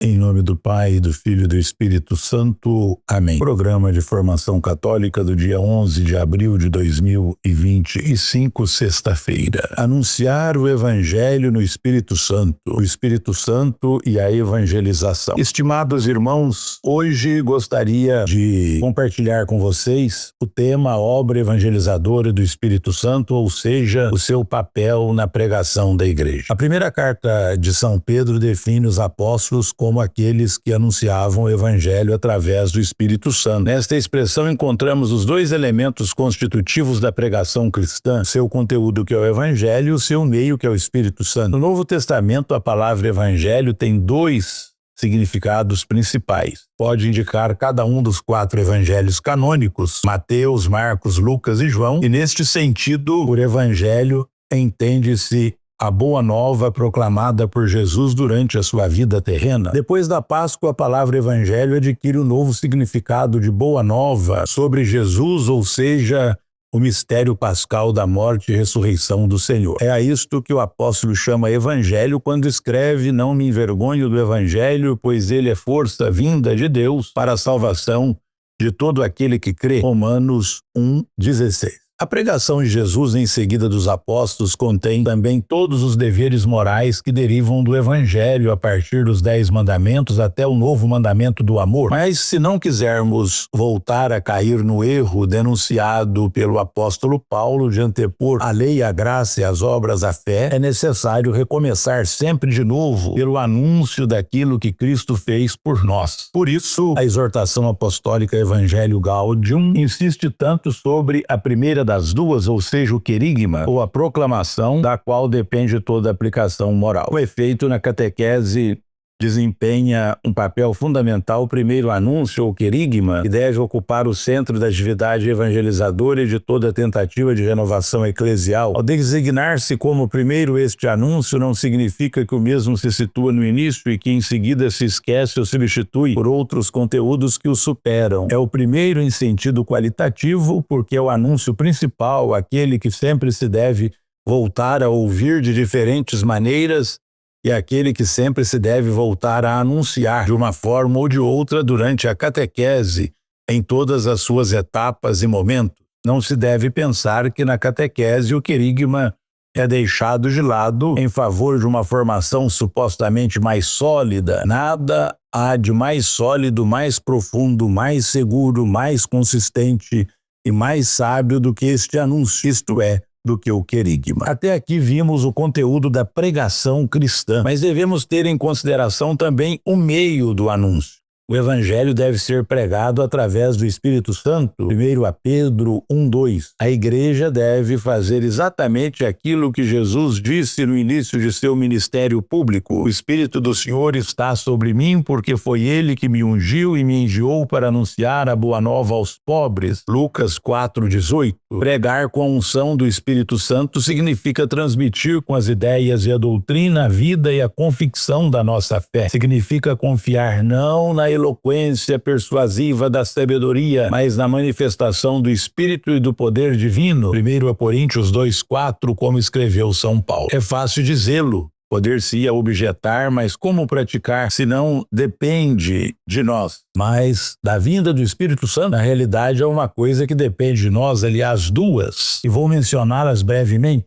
Em nome do Pai, do Filho e do Espírito Santo. Amém. Programa de Formação Católica do dia 11 de abril de 2025, sexta-feira. Anunciar o Evangelho no Espírito Santo, o Espírito Santo e a evangelização. Estimados irmãos, hoje gostaria de compartilhar com vocês o tema obra evangelizadora do Espírito Santo, ou seja, o seu papel na pregação da igreja. A primeira carta de São Pedro define os apóstolos como aqueles que anunciavam o Evangelho através do Espírito Santo. Nesta expressão encontramos os dois elementos constitutivos da pregação cristã, seu conteúdo, que é o Evangelho, e o seu meio, que é o Espírito Santo. No Novo Testamento, a palavra Evangelho tem dois significados principais. Pode indicar cada um dos 4 evangelhos canônicos, Mateus, Marcos, Lucas e João, e neste sentido, por Evangelho, entende-se a boa nova proclamada por Jesus durante a sua vida terrena. Depois da Páscoa, a palavra evangelho adquire um novo significado de boa nova sobre Jesus, ou seja, o mistério pascal da morte e ressurreição do Senhor. É a isto que o apóstolo chama evangelho quando escreve: não me envergonho do evangelho, pois ele é força vinda de Deus para a salvação de todo aquele que crê. Romanos 1:16. A pregação de Jesus em seguida dos apóstolos contém também todos os deveres morais que derivam do Evangelho, a partir dos 10 mandamentos até o novo mandamento do amor. Mas se não quisermos voltar a cair no erro denunciado pelo apóstolo Paulo de antepor a lei, a graça e as obras à fé, é necessário recomeçar sempre de novo pelo anúncio daquilo que Cristo fez por nós. Por isso, a exortação apostólica Evangelho Gaudium insiste tanto sobre a primeira das duas, ou seja, o querigma, ou a proclamação, da qual depende toda a aplicação moral. O efeito na catequese desempenha um papel fundamental. O primeiro anúncio, ou querigma, que deve ocupar o centro da atividade evangelizadora e de toda tentativa de renovação eclesial. Ao designar-se como primeiro este anúncio, não significa que o mesmo se situa no início e que em seguida se esquece ou substitui por outros conteúdos que o superam. É o primeiro em sentido qualitativo, porque é o anúncio principal, aquele que sempre se deve voltar a ouvir de diferentes maneiras, e aquele que sempre se deve voltar a anunciar de uma forma ou de outra durante a catequese, em todas as suas etapas e momentos. Não se deve pensar que na catequese o querigma é deixado de lado em favor de uma formação supostamente mais sólida. Nada há de mais sólido, mais profundo, mais seguro, mais consistente e mais sábio do que este anúncio, isto é, do que o querigma. Até aqui vimos o conteúdo da pregação cristã, mas devemos ter em consideração também o meio do anúncio. O Evangelho deve ser pregado através do Espírito Santo. 1 a Pedro 1:2. A igreja deve fazer exatamente aquilo que Jesus disse no início de seu ministério público: o Espírito do Senhor está sobre mim, porque foi ele que me ungiu e me enviou para anunciar a boa nova aos pobres. Lucas 4:18. Pregar com a unção do Espírito Santo significa transmitir com as ideias e a doutrina a vida e a convicção da nossa fé. Significa confiar não na eloquência persuasiva da sabedoria, mas na manifestação do Espírito e do poder divino. 1 Coríntios 2:4, como escreveu São Paulo. É fácil dizê-lo, poder-se-ia objetar, mas como praticar, se não depende de nós? Mas da vinda do Espírito Santo, na realidade, é uma coisa que depende de nós, aliás, duas, e vou mencioná-las brevemente.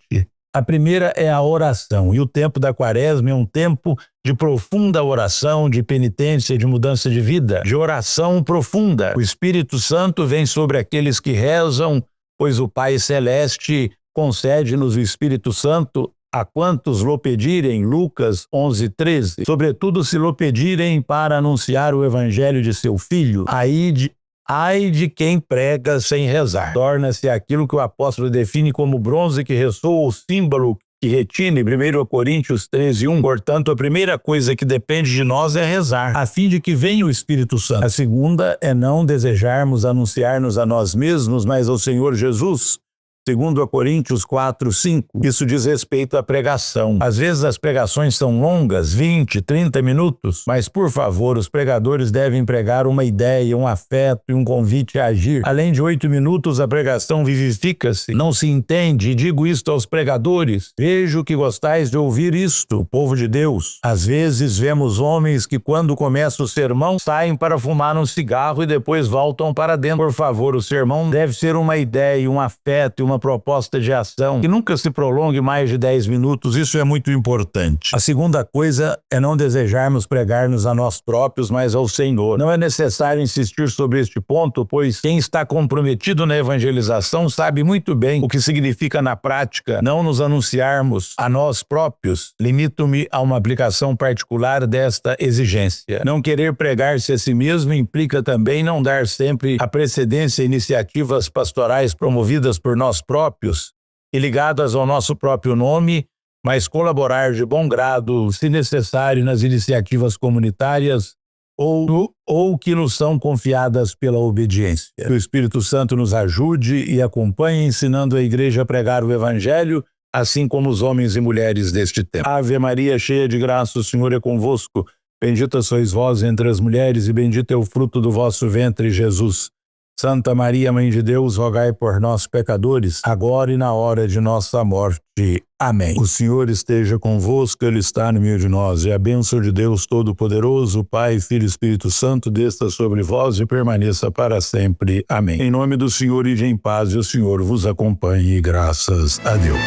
A primeira é a oração, e o tempo da Quaresma é um tempo de profunda oração, de penitência, de mudança de vida, de oração profunda. O Espírito Santo vem sobre aqueles que rezam, pois o Pai Celeste concede-nos o Espírito Santo a quantos lo pedirem, Lucas 11:13. Sobretudo se lo pedirem para anunciar o Evangelho de seu Filho. Ai de quem prega sem rezar. Torna-se aquilo que o apóstolo define como bronze que ressoa, o símbolo que retine, 1 Coríntios 13:1. Portanto, a primeira coisa que depende de nós é rezar, a fim de que venha o Espírito Santo. A segunda é não desejarmos anunciar-nos a nós mesmos, mas ao Senhor Jesus, Segundo a Coríntios 4:5, isso diz respeito à pregação. Às vezes as pregações são longas, 20, 30 minutos, mas por favor, os pregadores devem pregar uma ideia, um afeto e um convite a agir. Além de 8 minutos, a pregação vivifica-se. Não se entende, e digo isto aos pregadores. Vejo que gostais de ouvir isto, o povo de Deus. Às vezes vemos homens que quando começa o sermão, saem para fumar um cigarro e depois voltam para dentro. Por favor, o sermão deve ser uma ideia, um afeto e uma proposta de ação que nunca se prolongue mais de 10 minutos. Isso é muito importante. A segunda coisa é não desejarmos pregar-nos a nós próprios, mas ao Senhor. Não é necessário insistir sobre este ponto, pois quem está comprometido na evangelização sabe muito bem o que significa na prática não nos anunciarmos a nós próprios. Limito-me a uma aplicação particular desta exigência. Não querer pregar-se a si mesmo implica também não dar sempre a precedência a iniciativas pastorais promovidas por nós próprios e ligadas ao nosso próprio nome, mas colaborar de bom grado, se necessário, nas iniciativas comunitárias ou que nos são confiadas pela obediência. Que o Espírito Santo nos ajude e acompanhe ensinando a igreja a pregar o Evangelho, assim como os homens e mulheres deste tempo. Ave Maria, cheia de graça, o Senhor é convosco. Bendita sois vós entre as mulheres e bendito é o fruto do vosso ventre, Jesus. Santa Maria, Mãe de Deus, rogai por nós, pecadores, agora e na hora de nossa morte. Amém. O Senhor esteja convosco, Ele está no meio de nós, e a bênção de Deus Todo-Poderoso, Pai, Filho e Espírito Santo, desça sobre vós e permaneça para sempre. Amém. Em nome do Senhor, ide em paz, e o Senhor vos acompanhe, graças a Deus.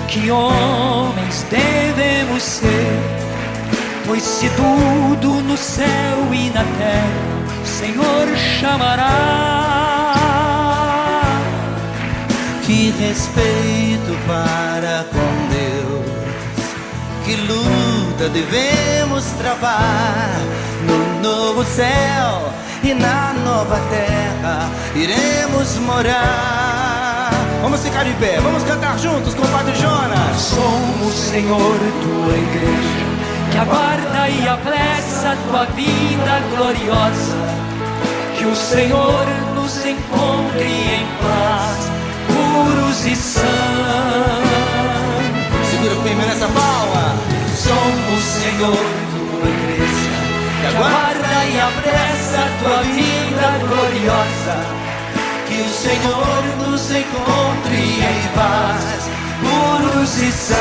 Que homens devemos ser, pois se tudo no céu e na terra o Senhor chamará. Que respeito para com Deus, que luta devemos travar. No novo céu e na nova terra iremos morar. Vamos ficar de pé, vamos cantar juntos com o Padre Jonas. Somos, Senhor, tua igreja, que aguarda e apressa tua vinda gloriosa. Que o Senhor nos encontre em paz, puros e sãos. Segura firme nessa palma. Somos, Senhor, tua igreja, que aguarda e apressa tua vinda gloriosa. Que o Senhor nos encontre em paz, puros e santos.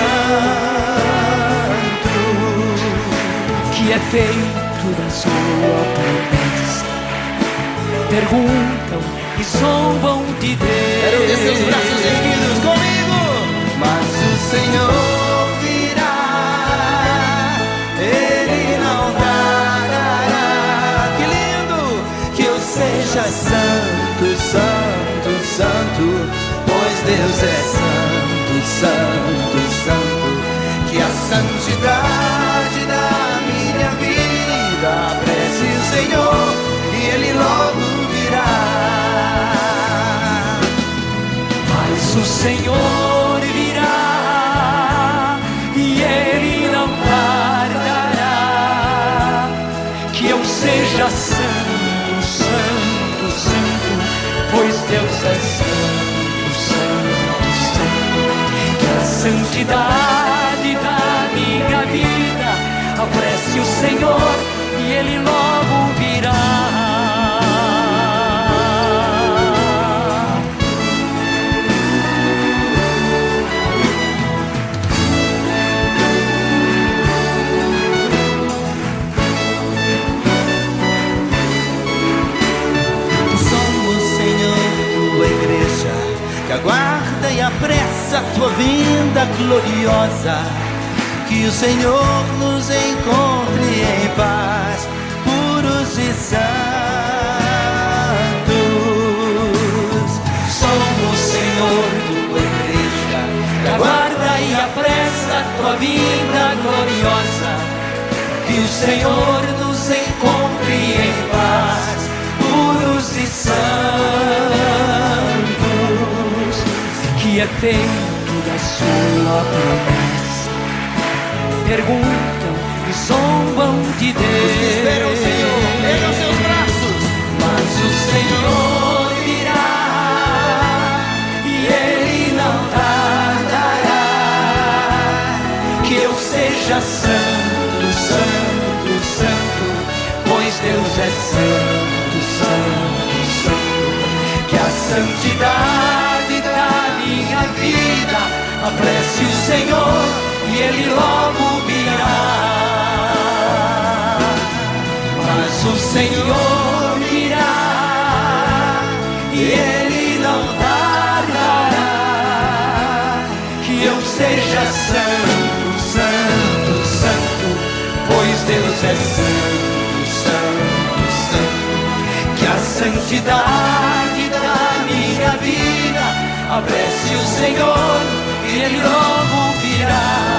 Que é feito da sua promessa. Perguntam e zombam de Deus. Quero ver seus braços erguidos comigo. Mas o Senhor virá, Ele não dará. Que lindo! Que eu seja santo, santo, santo, pois Deus é santo, santo, santo. Que a santidade da minha vida apresse o Senhor e Ele logo virá. Mas o Senhor virá e Ele não tardará. Que eu seja santo, santo, santo, pois Deus é santo, santo, santo. Que a santidade da minha vida apresse o Senhor e Ele logo virá. Que aguarda e apressa a tua vinda gloriosa. Que o Senhor nos encontre em paz, puros e santos. Somos, Senhor, tua igreja, que aguarda e apressa a tua vinda gloriosa. Que o Senhor nos encontre em paz, puros santos, que é feito da sua promessa, perguntam e zombam de Deus. Os que esperam o Senhor, ergam seus braços. Mas o Senhor virá e Ele não tardará, que eu seja santo, santo, santo, pois Deus é santo, santo, santo. Que a santidade da minha vida apresse o Senhor e Ele logo virá. Mas o Senhor virá e Ele não tardará, que eu seja santo, santo, santo, pois Deus é santo, santo, santo. Que a santidade da minha vida apresse o Senhor e Ele logo virá.